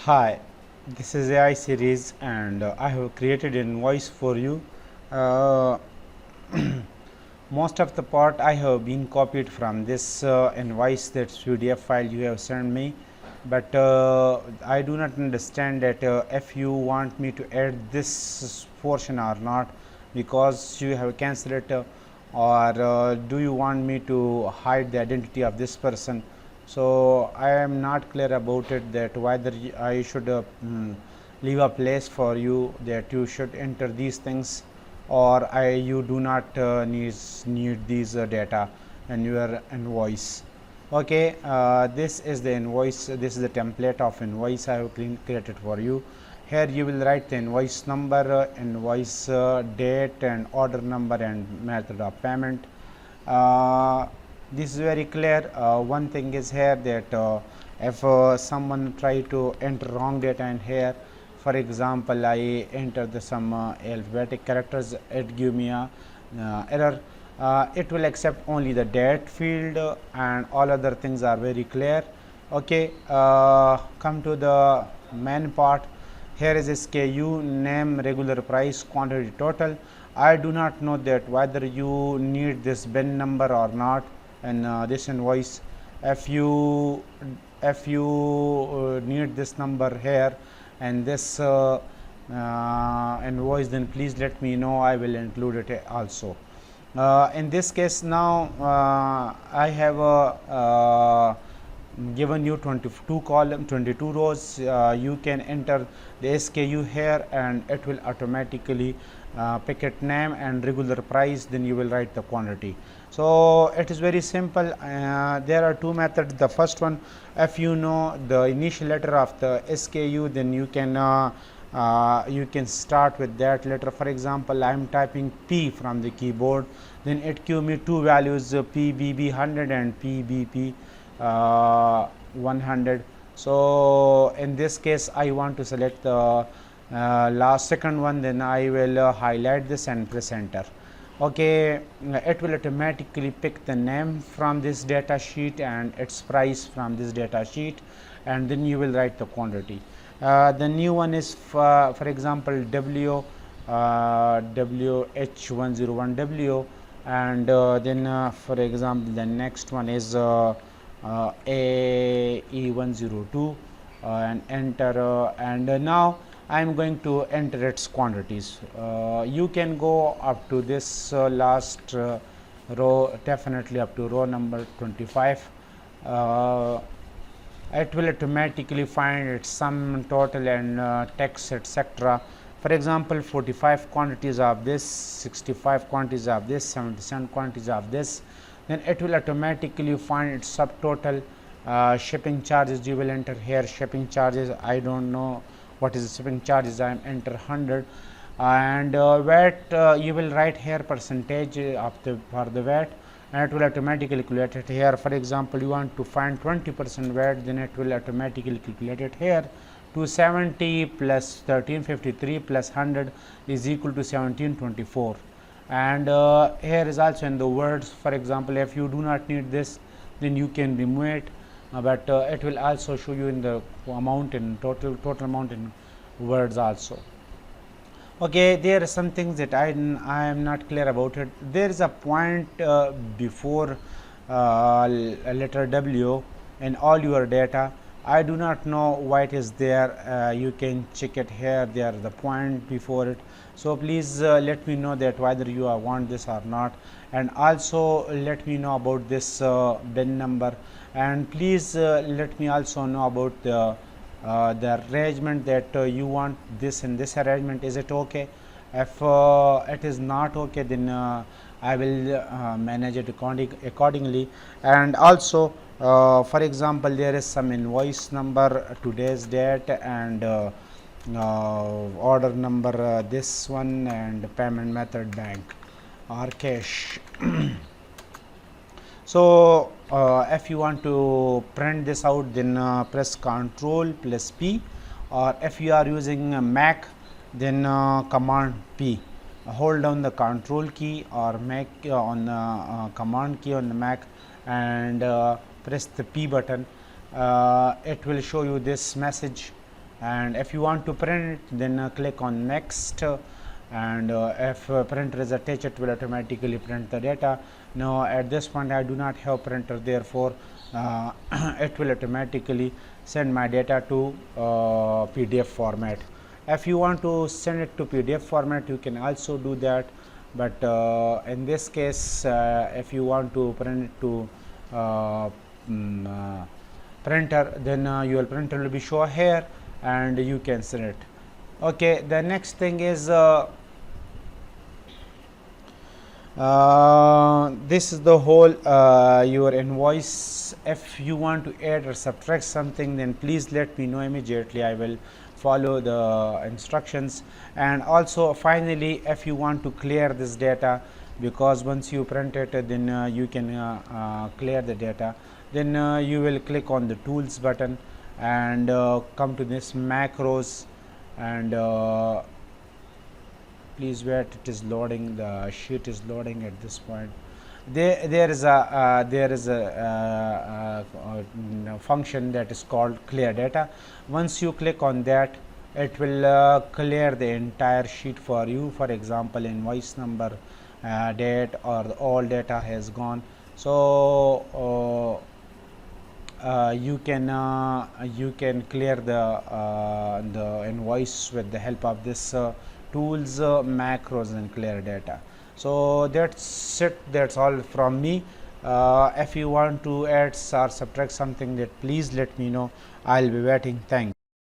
Hi, this is AI series and I have created an invoice for you. Uh, Most of the part I have been copied from this invoice, that PDF file you have sent me, but I do not understand that if you want me to add this portion or not, because you have cancelled it, or do you want me to hide the identity of this person. So I am not clear about it, that whether I should leave a place for you that you should enter these things, or you do not need these data in your invoice. Okay, this is the invoice. This is the template of invoice I have created for you. Here you will write the invoice number, invoice date, and order number and method of payment. This is very clear. One thing is here that if someone try to enter wrong data in here, for example, I enter some alphabetic characters, it give me a error. It will accept only the date field, and all other things are very clear. Okay, come to the main part. Here is SKU, name, regular price, quantity, total. I do not know that whether you need this bin number or not in this invoice. If you need this number here and this invoice, then please let me know. I will include it also. In this case, now I have given you 22 column, 22 rows. You can enter the SKU here and it will automatically pick it name and regular price, then you will write the quantity. So it is very simple. There are two methods. The first one, if you know the initial letter of the SKU, then you can start with that letter. For example, I am typing P from the keyboard, then it give me two values, PBB 100 and PBP 100. So in this case I want to select the last second one, then I will highlight this and press enter. Okay, it will automatically pick the name from this data sheet and its price from this data sheet, and then you will write the quantity. The new one is for example WH101W, and then for example the next one is AE102, and enter, and now I am going to enter its quantities. You can go up to this last row, definitely up to row number 25. It will automatically find its sum, total, and text, etc. For example, 45 quantities of this, 65 quantities of this, 77 quantities of this. Then it will automatically find its subtotal. Shipping charges you will enter here. Shipping charges, I don't know what is the shipping charges. I am enter 100, and VAT you will write here percentage of the for the VAT, and it will automatically calculate it here. For example, you want to find 20% VAT, then it will automatically calculate it here. 270 plus 1353 plus 100 is equal to 1724. And here is also in the words. For example, if you do not need this, then you can remove it, but it will also show you in the amount in total amount in words also. Okay, there are some things that I am not clear about it. There is a point before letter W in all your data. I do not know why it is there. You can check it here. There the point before it. So please let me know that whether you want this or not, and also let me know about this bin number, and please let me also know about the arrangement that you want this in this arrangement. Is it okay? If it is not okay, then I will manage it accordingly. And also for example, there is some invoice number, today's date, and order number, this one, and payment method bank or cash. So if you want to print this out, then press Ctrl plus P, or if you are using a Mac, then Command P. Hold down the Control key or Mac on the Command key on the Mac, and press the P button. It will show you this message and if you want to print it, then click on next, and if printer is attached, it will automatically print the data. Now at this point I do not have printer, therefore it will automatically send my data to PDF format. If you want to send it to PDF format, you can also do that, but in this case if you want to print it to printer, then your printer will be shown here and you can send it. Okay, the next thing is this is the whole your invoice. If you want to add or subtract something, then please let me know immediately. I will follow the instructions. And also finally, if you want to clear this data, because once you print it, then you can clear the data, then you will click on the tools button and come to this macros, and please wait, it is loading, the sheet is loading at this point. There is a function that is called clear data. Once you click on that, it will clear the entire sheet for you. For example, invoice number, date, or all data has gone. So you can clear the invoice with the help of this tools, macros, and clear data. So that's it, that's all from me. If you want to add or subtract something, that please let me know. I'll be waiting. Thanks.